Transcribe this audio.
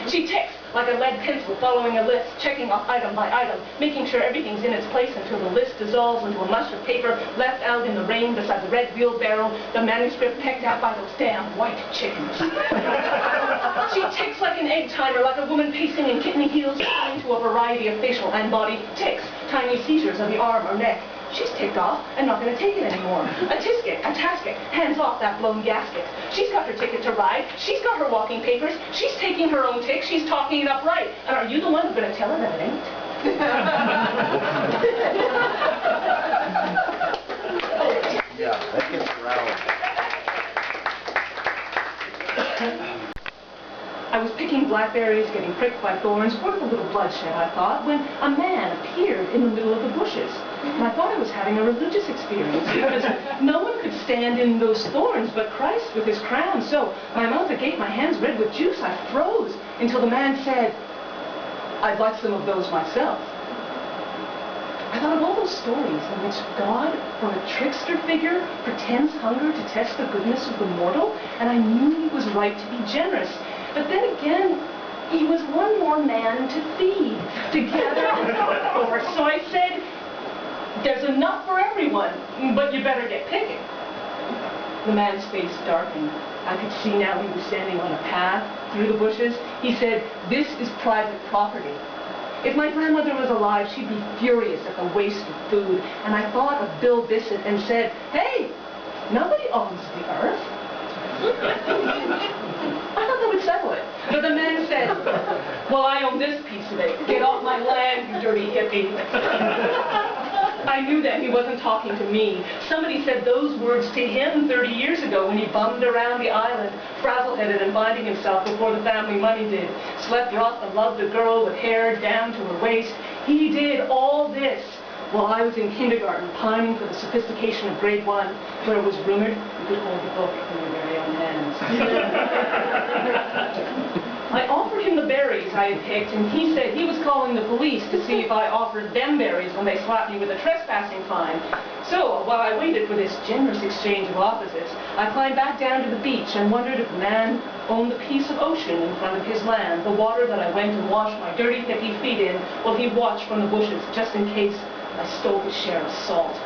She ticks like a lead pencil following a list, checking off item by item, making sure everything's in its place until the list dissolves into a mush of paper left out in the rain beside the red wheelbarrow, the manuscript pecked out by those damn white chickens. She ticks like an egg timer, like a woman pacing in kitten heels, into a variety of facial and body ticks, tiny seizures of the arm or neck. She's ticked off and not going to take it anymore. A tisket, a tasket, hands off that blown gasket. She's got her ticket to ride. She's got her walking papers. She's taking her own tick. She's talking it up right. And are you the one who's going to tell her that it ain't? Yeah, that gets around. I was picking blackberries, getting pricked by thorns, worth a little bloodshed, I thought, when a man appeared in the middle of the bushes. And I thought I was having a religious experience, because no one could stand in those thorns but Christ with his crown. So my mouth agape, my hands red with juice, I froze until the man said, "I'd like some of those myself." I thought of all those stories in which God, from a trickster figure, pretends hunger to test the goodness of the mortal, and I knew he was right to be generous. But then again, he was one more man to feed, to gather and for. So I said, "There's enough for everyone, but you better get picking." The man's face darkened. I could see now he was standing on a path through the bushes. He said, "This is private property." If my grandmother was alive, she'd be furious at the waste of food. And I thought of Bill Bissett and said, "Hey, nobody owns the earth." I thought that would settle it. But the man said, "Well, I own this piece of it. Get off my land, you dirty hippie." I knew that he wasn't talking to me. Somebody said those words to him 30 years ago when he bummed around the island, frazzle-headed and finding himself before the family money did. Slept rough and loved a girl with hair down to her waist. He did all this while I was in kindergarten, pining for the sophistication of grade 1, where it was rumored you could hold the book in your very own hands. I offered him the berries I had picked, and he said he was calling the police to see if I offered them berries when they slapped me with a trespassing fine. So, while I waited for this generous exchange of opposites, I climbed back down to the beach and wondered if the man owned the piece of ocean in front of his land, the water that I went and washed my dirty hippie feet in, while he watched from the bushes, just in case I stole his share of salt.